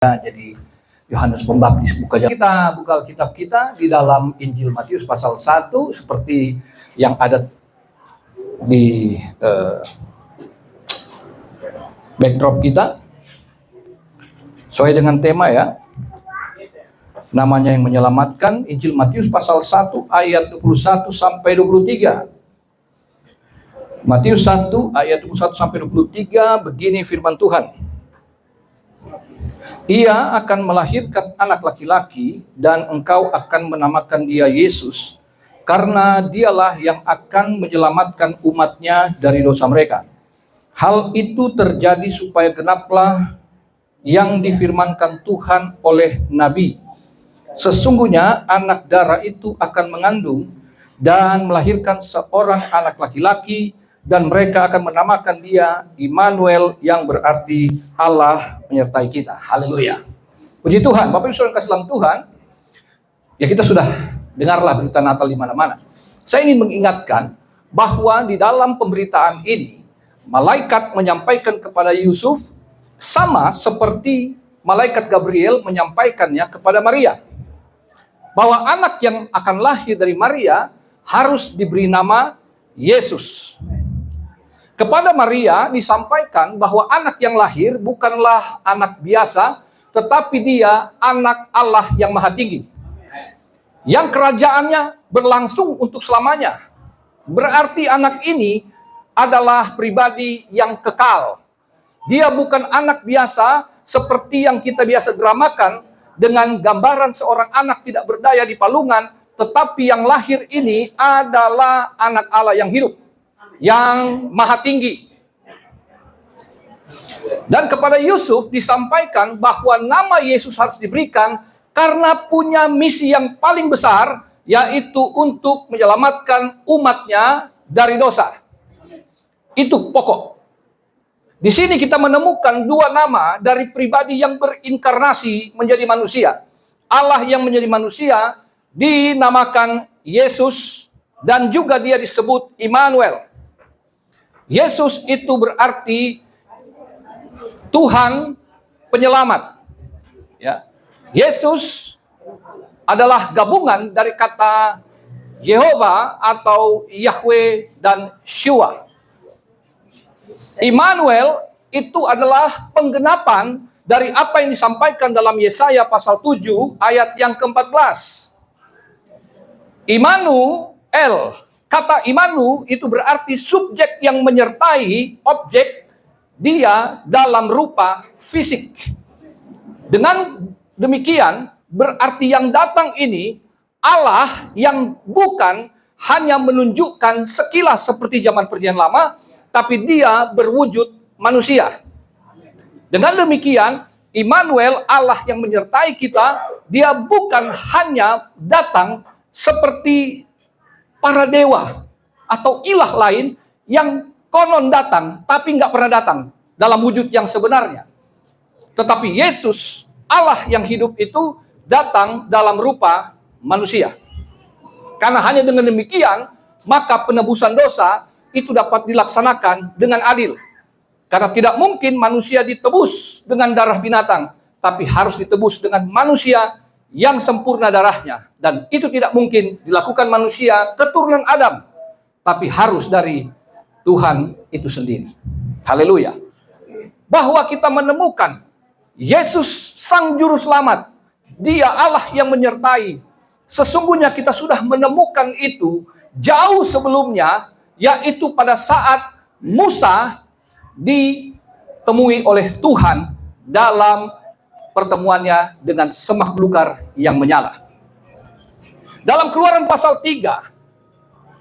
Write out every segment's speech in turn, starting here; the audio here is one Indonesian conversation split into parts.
Jadi Yohanes Pembaptis kita buka kitab kita di dalam Injil Matius pasal 1 seperti yang ada di backdrop kita. Sesuai dengan tema ya. Namanya yang menyelamatkan. Injil Matius pasal 1 ayat 21 sampai 23. Matius 1 ayat 21 sampai 23, begini firman Tuhan. Ia akan melahirkan anak laki-laki dan engkau akan menamakan dia Yesus, karena dialah yang akan menyelamatkan umatnya dari dosa mereka. Hal itu terjadi supaya genaplah yang difirmankan Tuhan oleh Nabi. Sesungguhnya anak darah itu akan mengandung dan melahirkan seorang anak laki-laki, dan mereka akan menamakan dia Immanuel, yang berarti Allah menyertai kita. Haleluya. Puji Tuhan. Bapak Ibu Saudara kasih dalam Tuhan, ya kita sudah dengarlah berita Natal di mana-mana. Saya ingin mengingatkan bahwa di dalam pemberitaan ini, malaikat menyampaikan kepada Yusuf sama seperti malaikat Gabriel menyampaikannya kepada Maria. Bahwa anak yang akan lahir dari Maria harus diberi nama Yesus. Kepada Maria disampaikan bahwa anak yang lahir bukanlah anak biasa, tetapi dia anak Allah yang Maha Tinggi, yang kerajaannya berlangsung untuk selamanya. Berarti anak ini adalah pribadi yang kekal. Dia bukan anak biasa seperti yang kita biasa dramakan dengan gambaran seorang anak tidak berdaya di palungan, tetapi yang lahir ini adalah anak Allah yang hidup, yang Maha Tinggi. Dan kepada Yusuf disampaikan bahwa nama Yesus harus diberikan karena punya misi yang paling besar, yaitu untuk menyelamatkan umatnya dari dosa. Itu pokok. Di sini kita menemukan dua nama dari pribadi yang berinkarnasi menjadi manusia. Allah yang menjadi manusia dinamakan Yesus, dan juga dia disebut Immanuel. Yesus itu berarti Tuhan penyelamat. Ya. Yesus adalah gabungan dari kata Yehova atau Yahweh dan Shua. Immanuel itu adalah penggenapan dari apa yang disampaikan dalam Yesaya pasal 7 ayat yang ke-14. Immanuel, kata Imanu itu berarti subjek yang menyertai objek dia dalam rupa fisik. Dengan demikian, berarti yang datang ini Allah yang bukan hanya menunjukkan sekilas seperti zaman perjanjian lama, tapi dia berwujud manusia. Dengan demikian, Immanuel, Allah yang menyertai kita, dia bukan hanya datang seperti para dewa atau ilah lain yang konon datang tapi nggak pernah datang dalam wujud yang sebenarnya. Tetapi Yesus, Allah yang hidup itu datang dalam rupa manusia. Karena hanya dengan demikian, maka penebusan dosa itu dapat dilaksanakan dengan adil. Karena tidak mungkin manusia ditebus dengan darah binatang, tapi harus ditebus dengan manusia yang sempurna darahnya. Dan itu tidak mungkin dilakukan manusia keturunan Adam, tapi harus dari Tuhan itu sendiri. Haleluya. Bahwa kita menemukan Yesus Sang Juru Selamat, dia Allah yang menyertai. Sesungguhnya kita sudah menemukan itu jauh sebelumnya, yaitu pada saat Musa ditemui oleh Tuhan dalam pertemuannya dengan semak belukar yang menyala. Dalam Keluaran pasal 3,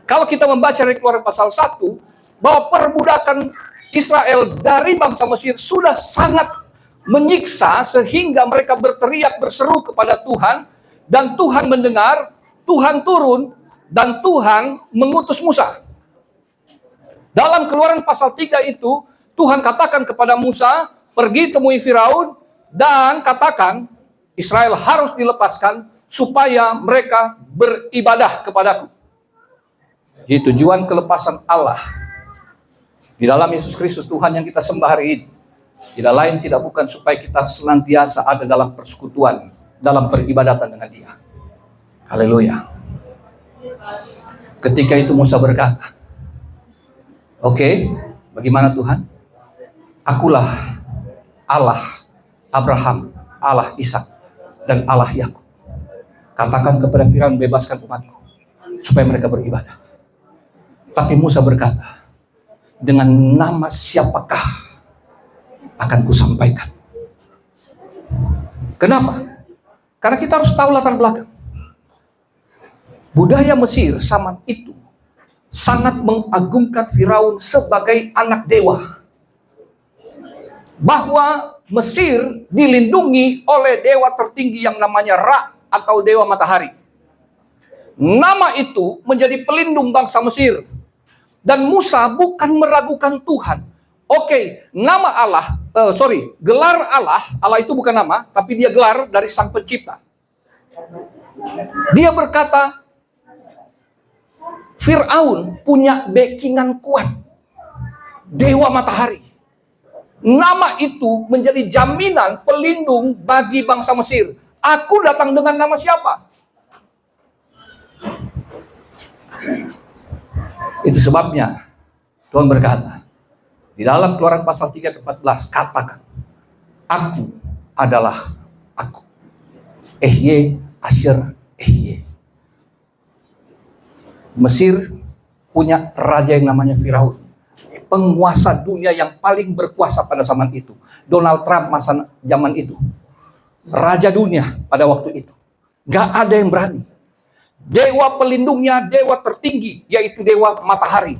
kalau kita membaca dari Keluaran pasal 1, bahwa perbudakan Israel dari bangsa Mesir sudah sangat menyiksa sehingga mereka berteriak berseru kepada Tuhan, dan Tuhan mendengar, Tuhan turun, dan Tuhan mengutus Musa. Dalam Keluaran pasal 3 itu, Tuhan katakan kepada Musa, pergi temui Firaun, dan katakan Israel harus dilepaskan supaya mereka beribadah kepadaku. Jadi tujuan kelepasan Allah di dalam Yesus Kristus Tuhan yang kita sembah hari ini Tidak lain tidak bukan supaya kita senantiasa ada dalam persekutuan, dalam peribadatan dengan Dia. Haleluya. Ketika itu Musa berkata, oke, bagaimana Tuhan? Akulah Allah Abraham, Allah Ishak, dan Allah Yakub. Katakan kepada Firaun, bebaskan umatku, supaya mereka beribadah. Tapi Musa berkata, dengan nama siapakah akan kusampaikan? Kenapa? Karena kita harus tahu latar belakang. Budaya Mesir zaman itu sangat mengagungkan Firaun sebagai anak dewa. Bahwa Mesir dilindungi oleh dewa tertinggi yang namanya Ra atau dewa matahari. Nama itu menjadi pelindung bangsa Mesir. Dan Musa bukan meragukan Tuhan. Oke, nama Allah, gelar Allah itu bukan nama, tapi dia gelar dari Sang Pencipta. Dia berkata, Firaun punya backingan kuat, dewa matahari. Nama itu menjadi jaminan pelindung bagi bangsa Mesir. Aku datang dengan nama siapa? Itu sebabnya Tuhan berkata, di dalam Keluaran pasal 3 ayat 14, katakan, aku adalah aku. Ehye, Asyir, Ehye. Mesir punya raja yang namanya Firaun. Penguasa dunia yang paling berkuasa pada zaman itu. Donald Trump masa zaman itu. Raja dunia pada waktu itu. Gak ada yang berani. Dewa pelindungnya, dewa tertinggi, yaitu dewa matahari.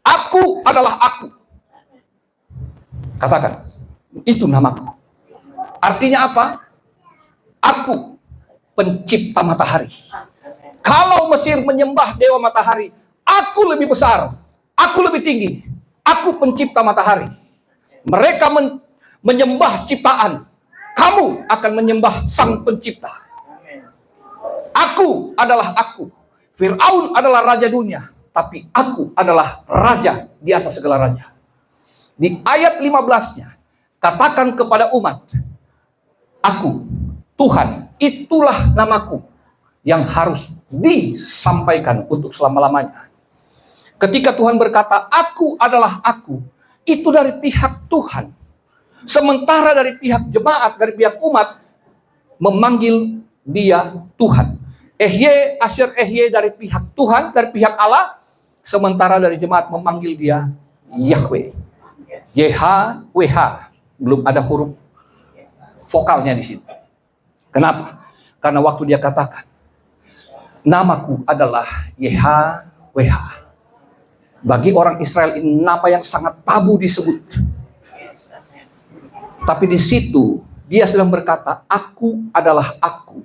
Aku adalah aku. Katakan, itu namaku. Artinya apa? Aku pencipta matahari. Kalau Mesir menyembah dewa matahari, aku lebih besar, aku lebih tinggi. Aku pencipta matahari. Mereka menyembah ciptaan. Kamu akan menyembah Sang Pencipta. Aku adalah aku. Firaun adalah raja dunia, tapi aku adalah raja di atas segala raja. Di ayat 15-nya, katakan kepada umat, aku, Tuhan, itulah namaku yang harus disampaikan untuk selama-lamanya. Ketika Tuhan berkata, aku adalah aku, itu dari pihak Tuhan. Sementara dari pihak jemaat, dari pihak umat, memanggil dia Tuhan. Ehye, Asyir, Ehye dari pihak Tuhan, dari pihak Allah. Sementara dari jemaat memanggil dia Yahweh. YHWH. Belum ada huruf vokalnya di situ. Kenapa? Karena waktu dia katakan, namaku adalah YHWH. Bagi orang Israel ini nama yang sangat tabu disebut. Tapi di situ dia sedang berkata, aku adalah aku.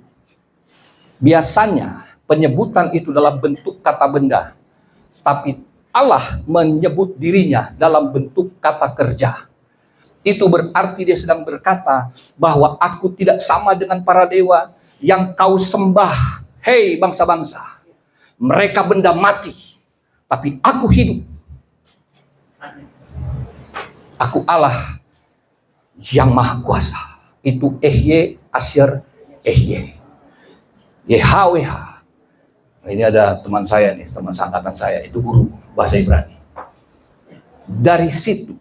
Biasanya penyebutan itu dalam bentuk kata benda. Tapi Allah menyebut dirinya dalam bentuk kata kerja. Itu berarti dia sedang berkata bahwa aku tidak sama dengan para dewa yang kau sembah. Hei bangsa-bangsa, mereka benda mati. Tapi aku hidup. Aku Allah yang maha kuasa. Itu Ehye, Asyir, Ehye. YHWH. Nah, ini ada teman saya nih, teman seangkatan saya. Itu guru bahasa Ibrani. Dari situ,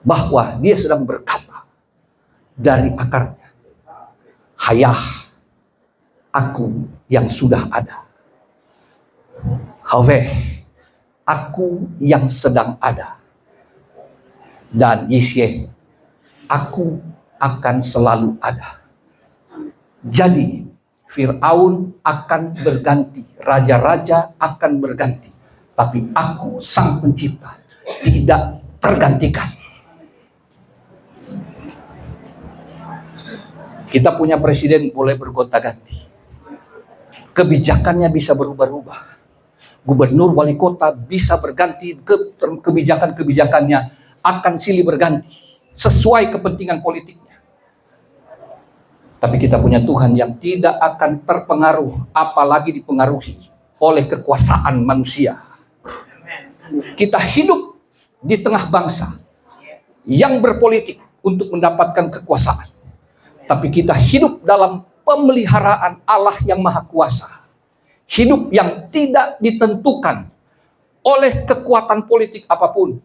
bahwa dia sedang berkata dari akarnya. Hayah, aku yang sudah ada. Haveh, aku yang sedang ada. Dan Yisye, aku akan selalu ada. Jadi, Firaun akan berganti, raja-raja akan berganti. Tapi aku, Sang Pencipta, tidak tergantikan. Kita punya presiden boleh bergonta-ganti. Kebijakannya bisa berubah-ubah. Gubernur, wali kota bisa berganti, kebijakan-kebijakannya akan silih berganti sesuai kepentingan politiknya. Tapi kita punya Tuhan yang tidak akan terpengaruh, apalagi dipengaruhi oleh kekuasaan manusia. Kita hidup di tengah bangsa yang berpolitik untuk mendapatkan kekuasaan. Tapi kita hidup dalam pemeliharaan Allah yang Maha Kuasa. Hidup yang tidak ditentukan oleh kekuatan politik apapun.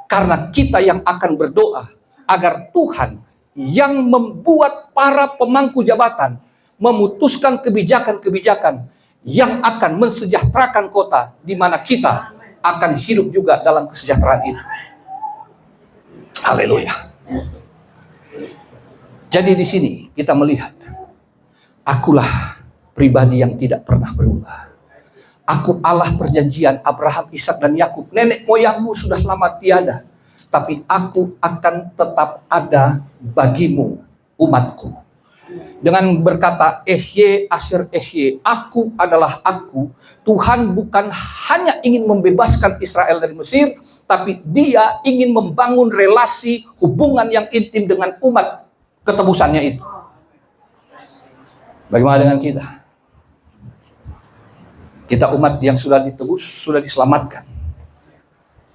Karena kita yang akan berdoa agar Tuhan yang membuat para pemangku jabatan memutuskan kebijakan-kebijakan yang akan mensejahterakan kota, di mana kita akan hidup juga dalam kesejahteraan itu. Haleluya. Jadi di sini kita melihat, akulah pribadi yang tidak pernah berubah. Aku Allah perjanjian Abraham, Ishak dan Yakub. Nenek moyangmu sudah lama tiada, tapi aku akan tetap ada bagimu, umatku. Dengan berkata, Ehye Asyir Ehye, aku adalah aku. Tuhan bukan hanya ingin membebaskan Israel dari Mesir, tapi dia ingin membangun relasi hubungan yang intim dengan umat ketebusannya itu. Bagaimana dengan kita? Kita umat yang sudah ditebus, sudah diselamatkan.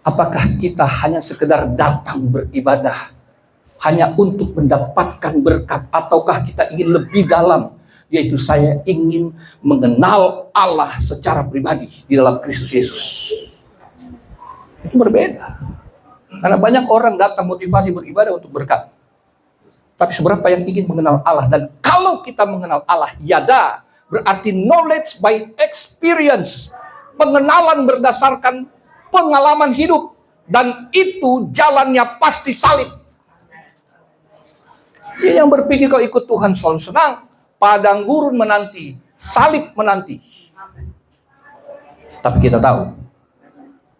Apakah kita hanya sekedar datang beribadah hanya untuk mendapatkan berkat, ataukah kita ingin lebih dalam, yaitu saya ingin mengenal Allah secara pribadi di dalam Kristus Yesus? Itu berbeda. Karena banyak orang datang motivasi beribadah untuk berkat, tapi seberapa yang ingin mengenal Allah? Dan kalau kita mengenal Allah, yada, berarti knowledge by experience, pengenalan berdasarkan pengalaman hidup, dan itu jalannya pasti salib. Dia yang berpikir kalau ikut Tuhan selalu senang, padang gurun menanti, salib menanti. Tapi kita tahu,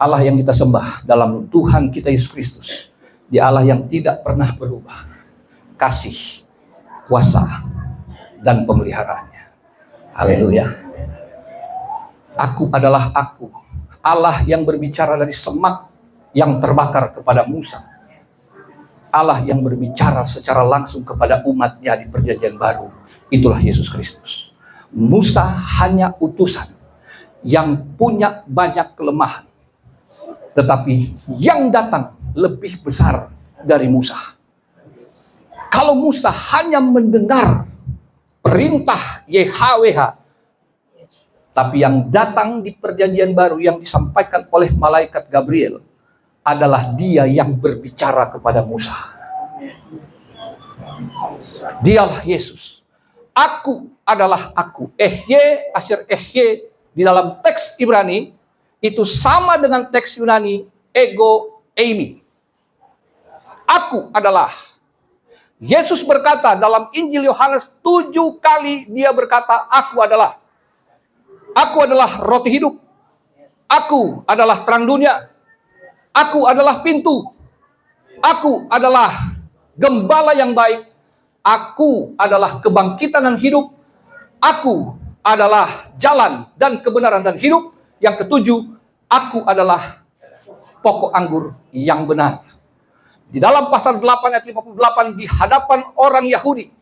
Allah yang kita sembah dalam Tuhan kita Yesus Kristus, Dia Allah yang tidak pernah berubah. Kasih, kuasa, dan pemeliharaannya. Haleluya. Aku adalah aku, Allah yang berbicara dari semak yang terbakar kepada Musa. Allah yang berbicara secara langsung kepada umatnya di perjanjian baru. Itulah Yesus Kristus. Musa hanya utusan yang punya banyak kelemahan, tetapi yang datang lebih besar dari Musa. Kalau Musa hanya mendengar perintah YHWH, tapi yang datang di perjanjian baru yang disampaikan oleh malaikat Gabriel adalah Dia yang berbicara kepada Musa. Dialah Yesus. Aku adalah aku. Ehye Asyir Ehye di dalam teks Ibrani itu sama dengan teks Yunani ego eimi. Aku adalah. Yesus berkata dalam Injil Yohanes 7 kali dia berkata aku adalah. Aku adalah roti hidup. Aku adalah terang dunia. Aku adalah pintu. Aku adalah gembala yang baik. Aku adalah kebangkitan dan hidup. Aku adalah jalan dan kebenaran dan hidup. Yang ketujuh, aku adalah pokok anggur yang benar. Di dalam pasal 8 ayat 58 di hadapan orang Yahudi,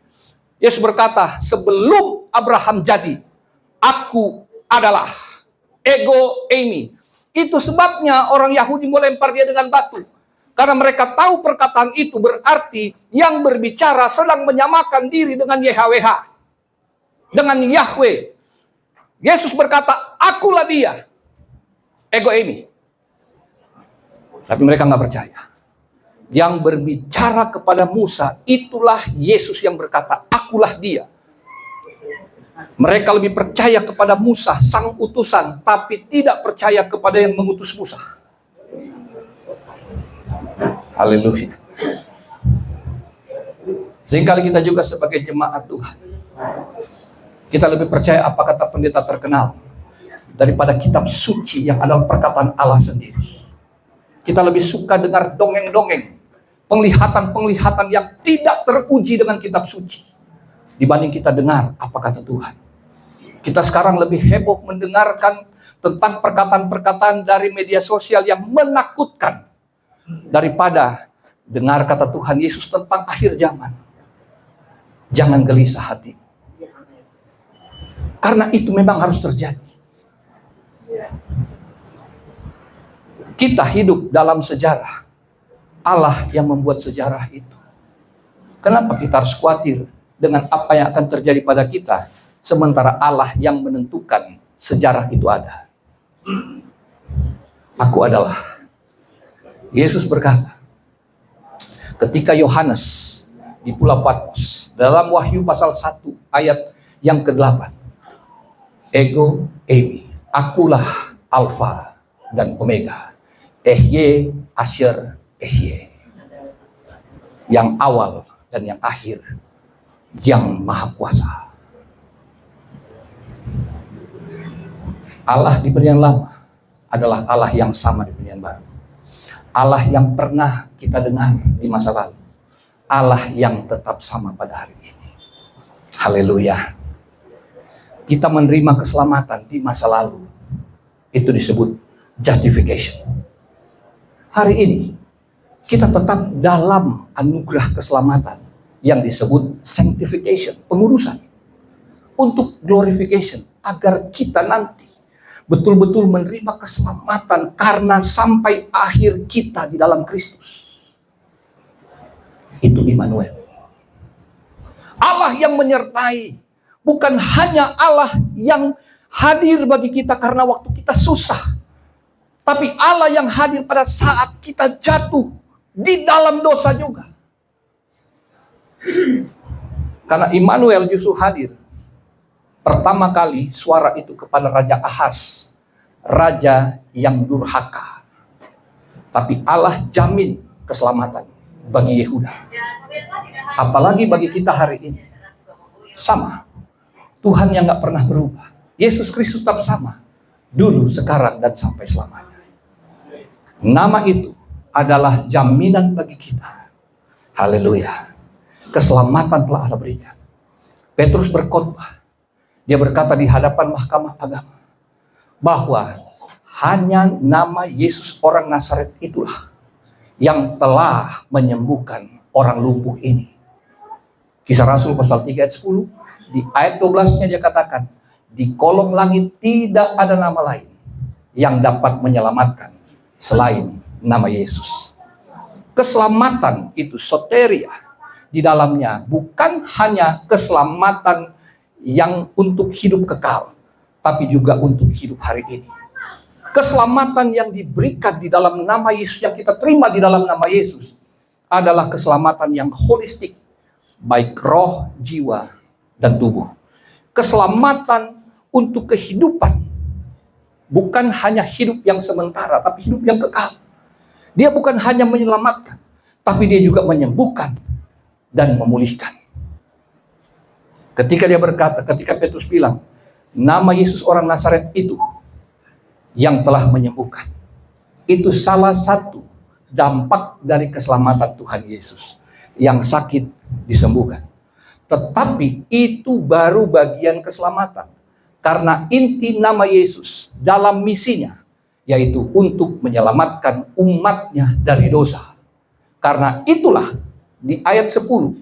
Yesus berkata, sebelum Abraham jadi, aku adalah. Ego eimi. Itu sebabnya orang Yahudi melempar dia dengan batu. Karena mereka tahu perkataan itu berarti yang berbicara sedang menyamakan diri dengan YHWH. Dengan Yahweh. Yesus berkata, akulah dia. Ego eimi. Tapi mereka nggak percaya. Yang berbicara kepada Musa, itulah Yesus yang berkata, akulah dia. Mereka lebih percaya kepada Musa, sang utusan, tapi tidak percaya kepada yang mengutus Musa. Haleluya. Seringkali kita juga sebagai jemaat Tuhan, kita lebih percaya apa kata pendeta terkenal daripada kitab suci yang adalah perkataan Allah sendiri. Kita lebih suka dengar dongeng-dongeng, penglihatan-penglihatan yang tidak teruji dengan kitab suci, dibanding kita dengar apa kata Tuhan. Kita sekarang lebih heboh mendengarkan tentang perkataan-perkataan dari media sosial yang menakutkan daripada dengar kata Tuhan Yesus tentang akhir zaman. Jangan gelisah hati. Karena itu memang harus terjadi. Kita hidup dalam sejarah. Allah yang membuat sejarah itu. Kenapa kita harus khawatir dengan apa yang akan terjadi pada kita, sementara Allah yang menentukan sejarah itu ada? Aku adalah. Yesus berkata, ketika Yohanes di Pulau Patmos, dalam Wahyu pasal 1 ayat yang ke-8, Ego Eimi, akulah Alfa dan Omega, Ehye Asher Ehye, yang awal dan yang akhir, yang maha kuasa. Allah di perjanjian lama adalah Allah yang sama di perjanjian baru. Allah yang pernah kita dengar di masa lalu, Allah yang tetap sama pada hari ini. Haleluya. Kita menerima keselamatan di masa lalu, itu disebut justification. Hari ini kita tetap dalam anugerah keselamatan yang disebut sanctification, pengurusan, untuk glorification, agar kita nanti betul-betul menerima keselamatan karena sampai akhir kita di dalam Kristus. Itu Immanuel. Allah yang menyertai, bukan hanya Allah yang hadir bagi kita karena waktu kita susah, tapi Allah yang hadir pada saat kita jatuh di dalam dosa juga. Karena Immanuel justru hadir pertama kali suara itu kepada Raja Ahaz, raja yang durhaka. Tapi Allah jamin keselamatan bagi Yehuda. Apalagi bagi kita hari ini. Sama. Tuhan yang gak pernah berubah. Yesus Kristus tetap sama. Dulu, sekarang, dan sampai selamanya. Nama itu adalah jaminan bagi kita. Haleluya. Keselamatan telah Allah berikan. Petrus berkhotbah. Dia berkata di hadapan mahkamah agama bahwa hanya nama Yesus orang Nazaret itulah yang telah menyembuhkan orang lumpuh ini. Kisah Rasul pasal 3 ayat 10, di ayat 12-nya dia katakan, di kolong langit tidak ada nama lain yang dapat menyelamatkan selain nama Yesus. Keselamatan itu soteria, di dalamnya bukan hanya keselamatan yang untuk hidup kekal, tapi juga untuk hidup hari ini. Keselamatan yang diberikan di dalam nama Yesus, yang kita terima di dalam nama Yesus, adalah keselamatan yang holistik, baik roh, jiwa, dan tubuh. Keselamatan untuk kehidupan, bukan hanya hidup yang sementara, tapi hidup yang kekal. Dia bukan hanya menyelamatkan, tapi dia juga menyembuhkan dan memulihkan. Ketika dia berkata, ketika Petrus bilang, nama Yesus orang Nazaret itu yang telah menyembuhkan. Itu salah satu dampak dari keselamatan Tuhan Yesus. Yang sakit disembuhkan. Tetapi itu baru bagian keselamatan. Karena inti nama Yesus dalam misinya, yaitu untuk menyelamatkan umatnya dari dosa. Karena itulah di ayat 10,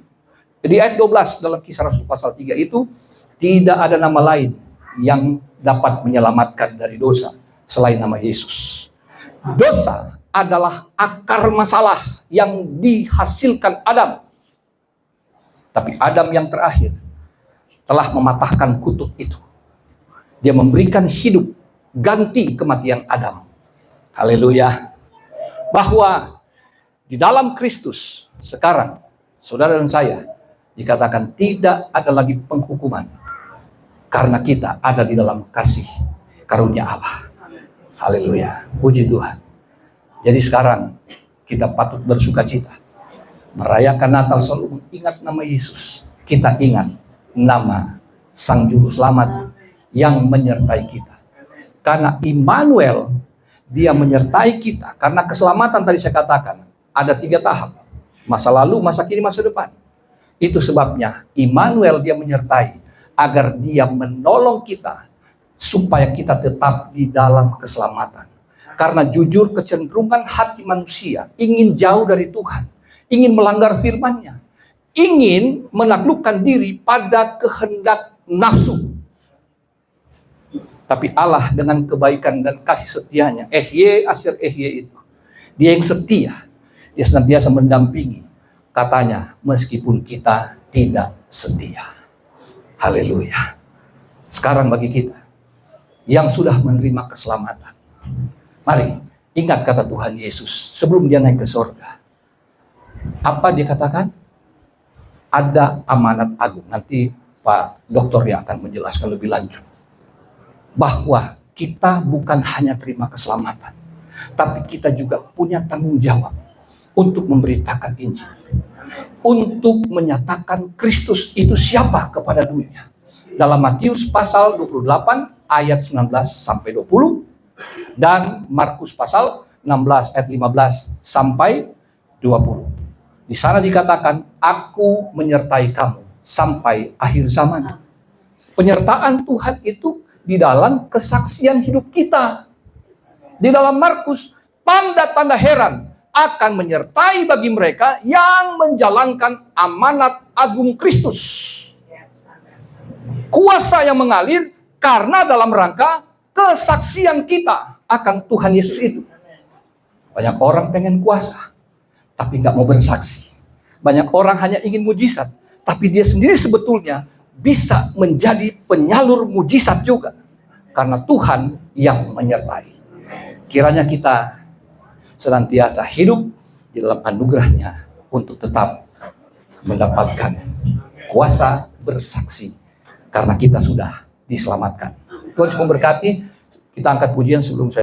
di ayat 12 dalam Kisah Rasul pasal 3 itu, tidak ada nama lain yang dapat menyelamatkan dari dosa selain nama Yesus. Dosa adalah akar masalah yang dihasilkan Adam. Tapi Adam yang terakhir telah mematahkan kutuk itu. Dia memberikan hidup ganti kematian Adam. Haleluya. Bahwa di dalam Kristus sekarang, saudara dan saya, dikatakan tidak ada lagi penghukuman karena kita ada di dalam kasih karunia Allah. Haleluya. Puji Tuhan. Jadi sekarang kita patut bersukacita. Merayakan Natal selalu ingat nama Yesus. Kita ingat nama Sang Juru Selamat yang menyertai kita. Karena Immanuel, dia menyertai kita. Karena keselamatan tadi saya katakan ada 3 tahap. Masa lalu, masa kini, masa depan. Itu sebabnya Immanuel dia menyertai agar dia menolong kita supaya kita tetap di dalam keselamatan. Karena jujur kecenderungan hati manusia ingin jauh dari Tuhan, ingin melanggar firman-Nya, ingin menaklukkan diri pada kehendak nafsu. Tapi Allah dengan kebaikan dan kasih setianya, Ehye Asher Ehye itu, dia yang setia, Dia senantiasa mendampingi. Katanya, meskipun kita tidak setia. Haleluya. Sekarang bagi kita yang sudah menerima keselamatan, mari ingat kata Tuhan Yesus sebelum dia naik ke surga. Apa dia katakan? Ada amanat agung. Nanti Pak Doktor yang akan menjelaskan lebih lanjut. Bahwa kita bukan hanya terima keselamatan, tapi kita juga punya tanggung jawab untuk memberitakan Injil. Untuk menyatakan Kristus itu siapa kepada dunia. Dalam Matius pasal 28 ayat 19 sampai 20 dan Markus pasal 16 ayat 15 sampai 20. Di sana dikatakan, aku menyertai kamu sampai akhir zaman. Penyertaan Tuhan itu di dalam kesaksian hidup kita. Di dalam Markus, tanda-tanda heran akan menyertai bagi mereka yang menjalankan amanat agung Kristus. Kuasa yang mengalir karena dalam rangka kesaksian kita akan Tuhan Yesus itu. Banyak orang pengen kuasa, tapi nggak mau bersaksi. Banyak orang hanya ingin mujizat, tapi dia sendiri sebetulnya bisa menjadi penyalur mujizat juga. Karena Tuhan yang menyertai. Kiranya kita senantiasa hidup di dalam anugerahnya untuk tetap mendapatkan kuasa bersaksi karena kita sudah diselamatkan. Tuhan memberkati. Kita angkat pujian sebelum saya